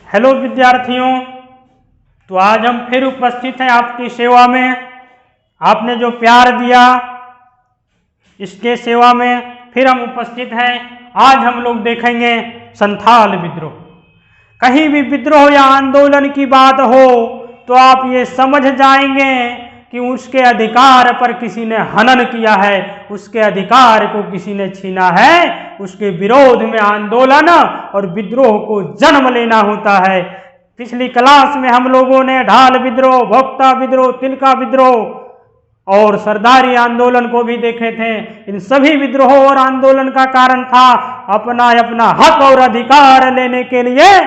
Hello विद्यार्थियों, तो आज हम फिर उपस्थित हैं आपकी सेवा में। आपने जो प्यार दिया इसके सेवा में फिर हम उपस्थित हैं। आज हम लोग देखेंगे संथाल विद्रोह। कहीं भी विद्रोह या आंदोलन की बात हो तो आप ये समझ जाएंगे कि उसके अधिकार पर किसी ने हनन किया है, उसके अधिकार को किसी ने छीना है। उसके विरोध में आंदोलन और विद्रोह को जन्म लेना होता है। पिछली क्लास में हम लोगों ने ढाल विद्रोह, भोक्ता विद्रोह, तिलका विद्रोह और सरदारी आंदोलन को भी देखे थे। इन सभी विद्रोह और आंदोलन का कारण था अपना अपना हक और अधिकार लेने के लिए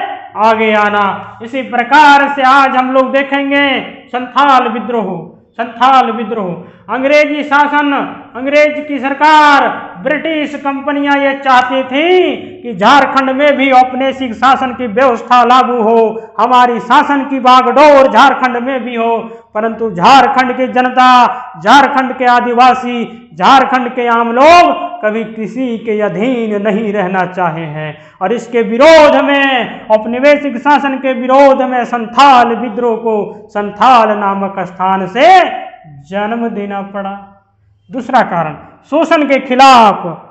आगे आना। इसी प्रकार से आज हम लोग देखेंगे संथाल विद्रोह। संथाल विद्रोह अंग्रेजी शासन, अंग्रेज की सरकार, ब्रिटिश कंपनियां ये चाहती थी कि झारखंड में भी औपनिवेशिक शासन की व्यवस्था लागू हो, हमारी शासन की बागडोर झारखंड में भी हो। परंतु झारखंड की जनता, झारखंड के आदिवासी, झारखंड के आम लोग कभी किसी के अधीन नहीं रहना चाहे हैं और इसके विरोध में, औपनिवेशिक शासन के विरोध में संथाल विद्रोह को संथाल नामक स्थान से जन्म देना पड़ा। दूसरा कारण, शोषण के खिलाफ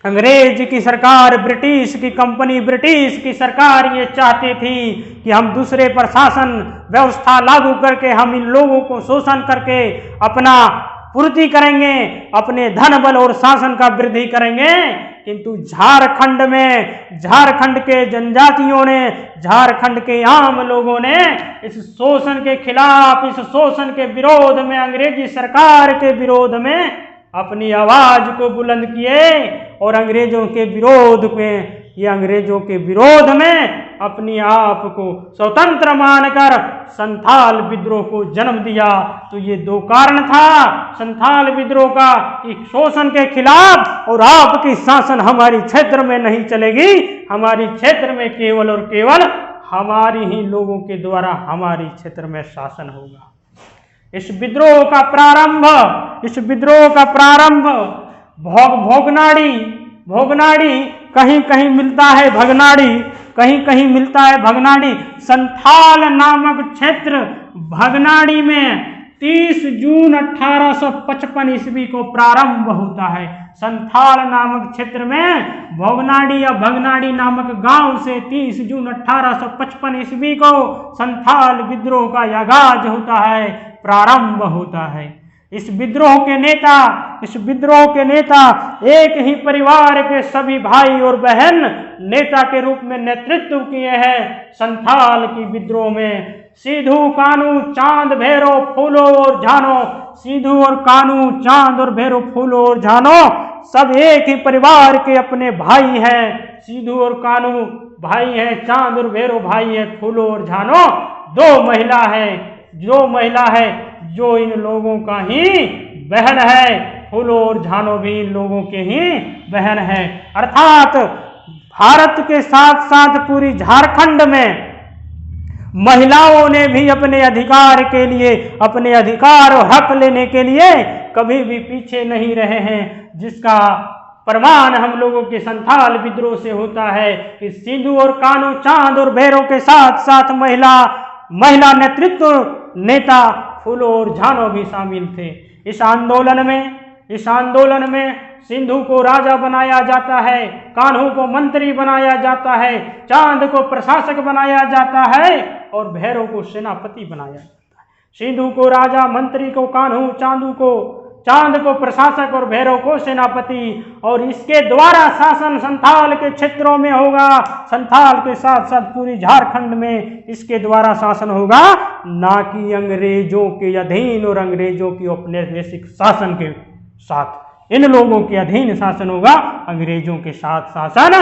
अंग्रेज की सरकार, ब्रिटिश की कंपनी, ब्रिटिश की सरकार ये चाहती थी कि हम दूसरे पर शासन व्यवस्था लागू करके हम इन लोगों को शोषण करके अपना पूर्ति करेंगे, अपने धन बल और शासन का वृद्धि करेंगे। किंतु झारखंड में, झारखंड के जनजातियों ने, झारखंड के आम लोगों ने इस शोषण के खिलाफ, इस शोषण के विरोध में, अंग्रेजी सरकार के विरोध में अपनी आवाज को बुलंद किए और अंग्रेजों के विरोध में, ये अंग्रेजों के विरोध में अपनी आप को स्वतंत्र मानकर संथाल विद्रोह को जन्म दिया। तो ये दो कारण था संथाल विद्रोह का कि शोषण के खिलाफ और आपकी शासन हमारी क्षेत्र में नहीं चलेगी, हमारी क्षेत्र में केवल और केवल हमारी ही लोगों के द्वारा हमारी क्षेत्र में शासन होगा। इस विद्रोह का प्रारंभ भोगनाड़ी, कहीं कहीं मिलता है भगनाड़ी, कहीं कहीं मिलता है भगनाड़ी। संथाल नामक क्षेत्र भगनाड़ी में 30 जून 1855 ईस्वी को प्रारंभ होता है। संथाल नामक क्षेत्र में भोगनाड़ी या भगनाड़ी नामक गांव से 30 जून 1855 ईस्वी को संथाल विद्रोह का आगाज होता है, प्रारंभ होता है। इस विद्रोह के नेता एक ही परिवार के सभी भाई और बहन नेता के रूप में नेतृत्व किए हैं। संथाल की विद्रोह में सिद्धू, कानू, चांद, भैरो, फूलो और झानो, सिद्धू और कानू, चांद और भैरो, फूलो और झानो सब एक ही परिवार के अपने भाई हैं। सिद्धू और कानू भाई हैं, चांद और भैरो भाई हैं, फूलो और झानो दो महिला है जो इन लोगों का ही बहन है। फूलो और झानो भी इन लोगों के ही बहन है। अर्थात भारत के साथ साथ पूरी झारखंड में महिलाओं ने भी अपने अधिकार के लिए, अपने अधिकार और हक लेने के लिए कभी भी पीछे नहीं रहे हैं, जिसका प्रमाण हम लोगों के संथाल विद्रोह से होता है कि सिद्धू और कानू, चांद और भैरो के साथ साथ महिला नेतृत्व नेता फूलो और झानो भी शामिल थे। इस आंदोलन में सिद्धू को राजा बनाया जाता है, कान्हू को मंत्री बनाया जाता है, चांद को प्रशासक बनाया जाता है और भैरव को सेनापति बनाया जाता है। सिद्धू को राजा, मंत्री को कान्हू, चांद को प्रशासक और भैरव को सेनापति। और इसके द्वारा शासन संथाल के क्षेत्रों में होगा, संथाल के साथ साथ पूरी झारखंड में इसके द्वारा शासन होगा, ना कि अंग्रेजों के अधीन और अंग्रेजों की औपनिवेशिक शासन के साथ। इन लोगों के अधीन शासन होगा, अंग्रेजों के साथ शासन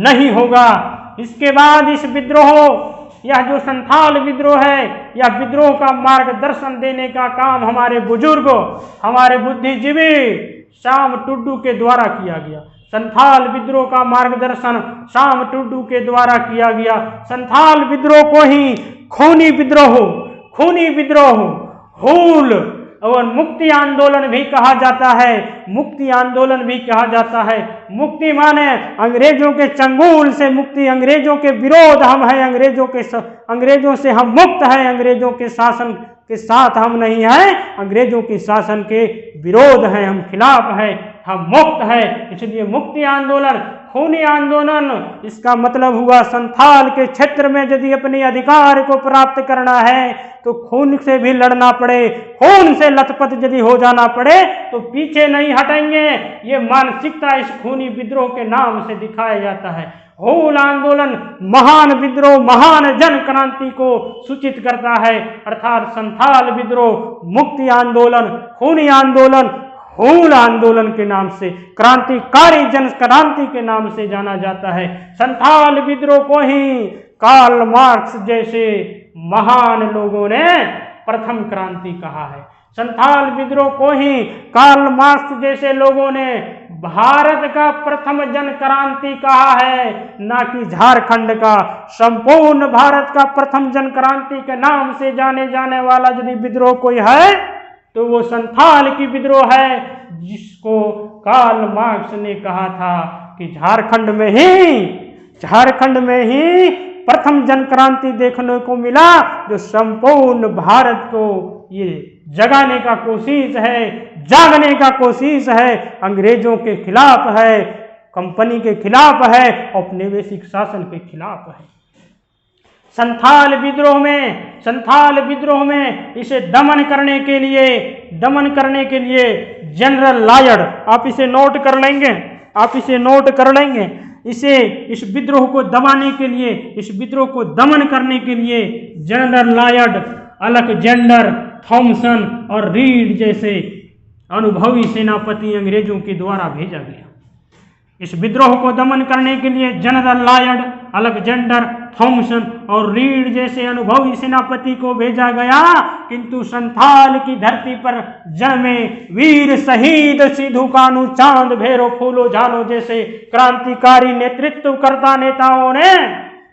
नहीं होगा। इसके बाद इस विद्रोह, यह जो संथाल विद्रोह है, यह विद्रोह का मार्गदर्शन देने का काम हमारे बुजुर्ग, हमारे बुद्धिजीवी श्याम टुडू के द्वारा किया गया। संथाल विद्रोह का मार्गदर्शन श्याम टुडू के द्वारा किया गया। संथाल विद्रोह को ही खूनी विद्रोह, हूल और मुक्ति आंदोलन भी कहा जाता है। मुक्ति आंदोलन भी कहा जाता है। मुक्ति माने अंग्रेजों के चंगुल से मुक्ति, अंग्रेजों के विरोध हम हैं, अंग्रेजों से हम मुक्त हैं, अंग्रेजों के शासन के साथ हम नहीं हैं, अंग्रेजों के शासन के विरोध हैं, हम खिलाफ हैं, हम मुक्त हैं। इसलिए मुक्ति आंदोलन खूनी आंदोलन, इसका मतलब हुआ संथाल के क्षेत्र में यदि अपने अधिकार को प्राप्त करना है तो खून से भी लड़ना पड़े, खून से लथपथ यदि हो जाना पड़े तो पीछे नहीं हटेंगे। ये मानसिकता इस खूनी विद्रोह के नाम से दिखाया जाता है। हूल आंदोलन महान विद्रोह, महान जन क्रांति को सूचित करता है, अर्थात संथाल विद्रोह मुक्ति आंदोलन, खूनी आंदोलन हूल आंदोलन के नाम से, क्रांतिकारी जन क्रांति के नाम से जाना जाता है। संथाल विद्रोह को ही कार्ल मार्क्स जैसे महान लोगों ने प्रथम क्रांति कहा है। संथाल विद्रोह को ही कार्ल मार्क्स जैसे लोगों ने भारत का प्रथम जन क्रांति कहा है, ना कि झारखंड का। संपूर्ण भारत का प्रथम जन क्रांति के नाम से जाने जाने वाला यदि विद्रोह कोई है तो वो संथाल की विद्रोह है, जिसको कार्ल मार्क्स ने कहा था कि झारखंड में ही प्रथम जन क्रांति देखने को मिला, जो संपूर्ण भारत को ये जगाने का कोशिश है, जागने का कोशिश है, अंग्रेजों के खिलाफ है, कंपनी के खिलाफ है, औपनिवेशिक शासन के खिलाफ है। संथाल विद्रोह में इसे दमन करने के लिए जनरल लायड, आप इसे नोट कर लेंगे, इस विद्रोह को दबाने के लिए, इस विद्रोह को दमन करने के लिए जनरल लायड, अलेक्जेंडर थॉमसन और रीड जैसे अनुभवी सेनापति अंग्रेजों के द्वारा भेजा गया। इस विद्रोह को दमन करने के लिए जनरल लायड, अलेक्जेंडर थॉमसन और रीड जैसे अनुभवी सेनापति को भेजा गया, किंतु संथाल की धरती पर जन्मे वीर शहीद सिद्धू कानू चांद भैरो फूलो झालो जैसे क्रांतिकारी नेतृत्व करता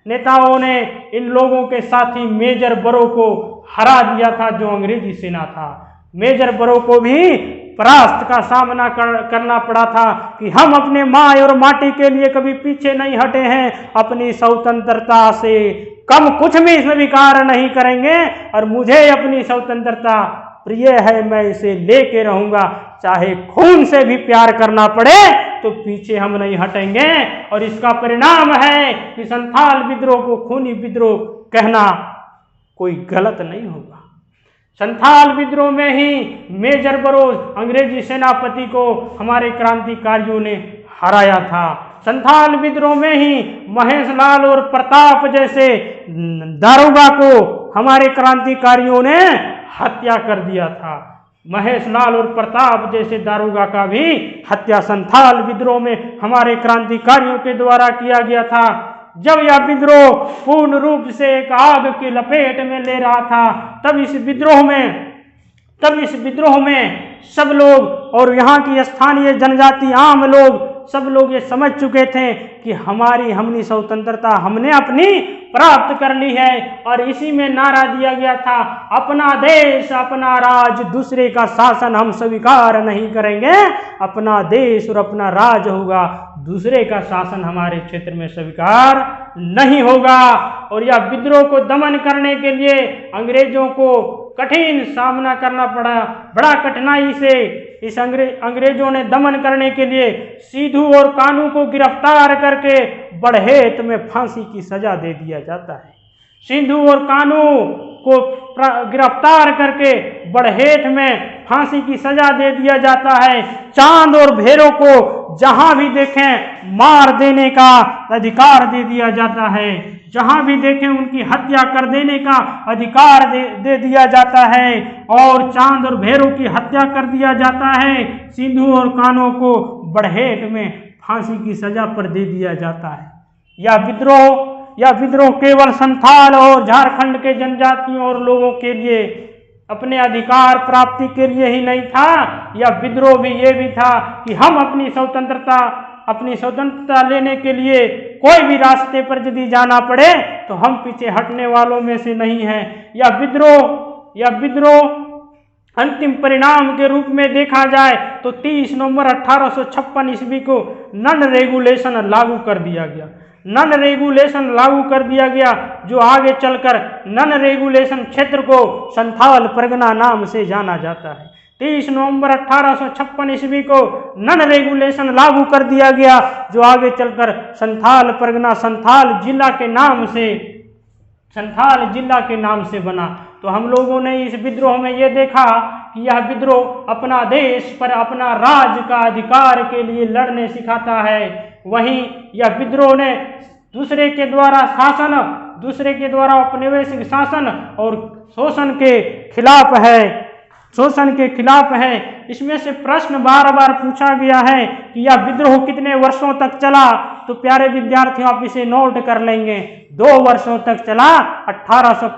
नेताओं ने इन लोगों के साथी मेजर बरो को हरा दिया था, जो अंग्रेजी सेना था। मेजर बरो को भी परास्त का सामना करना पड़ा था कि हम अपने माँ और माटी के लिए कभी पीछे नहीं हटे हैं, अपनी स्वतंत्रता से कम कुछ भी स्वीकार नहीं करेंगे और मुझे अपनी स्वतंत्रता प्रिय है, मैं इसे लेके रहूंगा, चाहे खून से भी प्यार करना पड़े तो पीछे हम नहीं हटेंगे। और इसका परिणाम है कि संथाल विद्रोह को खूनी विद्रोह कहना कोई गलत नहीं होगा। संथाल विद्रोह में ही मेजर बरोज अंग्रेजी सेनापति को हमारे क्रांतिकारियों ने हराया था। संथाल विद्रोह में ही महेश लाल और प्रताप जैसे दारोगा को हमारे क्रांतिकारियों ने हत्या कर दिया था। महेश लाल और प्रताप जैसे दारोगा का भी हत्या संथाल विद्रोह में हमारे क्रांतिकारियों के द्वारा किया गया था। जब यह विद्रोह पूर्ण रूप से एक आग की लपेट में ले रहा था, तब इस विद्रोह में सब लोग और यहाँ की स्थानीय जनजाति आम लोग सब लोग ये समझ चुके थे कि हमने स्वतंत्रता हमने अपनी प्राप्त कर ली है। और इसी में नारा दिया गया था, अपना देश अपना राज, दूसरे का शासन हम स्वीकार नहीं करेंगे। अपना देश और अपना राज होगा, दूसरे का शासन हमारे क्षेत्र में स्वीकार नहीं होगा। और यह विद्रोह को दमन करने के लिए अंग्रेजों को कठिन सामना करना पड़ा। बड़ा कठिनाई से इस अंग्रेजों ने दमन करने के लिए सिद्धू और कानू को गिरफ्तार करके बड़हेत में फांसी की सजा दे दिया जाता है। सिद्धू और कानू को गिरफ्तार करके बड़हेत में फांसी की सजा दे दिया जाता है। चांद और भेरों को जहां भी देखें मार देने का अधिकार दे दिया जाता है, जहां भी देखें उनकी हत्या कर देने का अधिकार दे दिया जाता है और चांद और भेरों की हत्या कर दिया जाता है। सिद्धू और कानू को बड़हेट में फांसी की सजा पर दे दिया जाता है। यह विद्रोह केवल संथाल और झारखंड के जनजातियों और लोगों के लिए अपने अधिकार प्राप्ति के लिए ही नहीं था। यह विद्रोह भी ये भी था कि हम अपनी स्वतंत्रता लेने के लिए कोई भी रास्ते पर यदि जाना पड़े तो हम पीछे हटने वालों में से नहीं हैं। यह विद्रोह अंतिम परिणाम के रूप में देखा जाए तो 30 नवंबर 1856 ईस्वी को नन रेगुलेशन लागू कर दिया गया। नन रेगुलेशन लागू कर दिया गया, जो आगे चलकर नन रेगुलेशन क्षेत्र को संथाल परगना नाम से जाना जाता है। 30 नवंबर 1856 ईस्वी को नन रेगुलेशन लागू कर दिया गया, जो आगे चलकर संथाल परगना संथाल जिला के नाम से बना। तो हम लोगों ने इस विद्रोह में ये देखा कि यह विद्रोह अपना देश पर अपना राज का अधिकार के लिए लड़ने सिखाता है। वहीं यह विद्रोह ने दूसरे के द्वारा औपनिवेशिक शासन और शोषण के खिलाफ है। इसमें से प्रश्न बार बार पूछा गया है कि यह विद्रोह कितने वर्षों तक चला। तो प्यारे विद्यार्थियों, आप इसे नोट कर लेंगे, 2 वर्षों तक चला।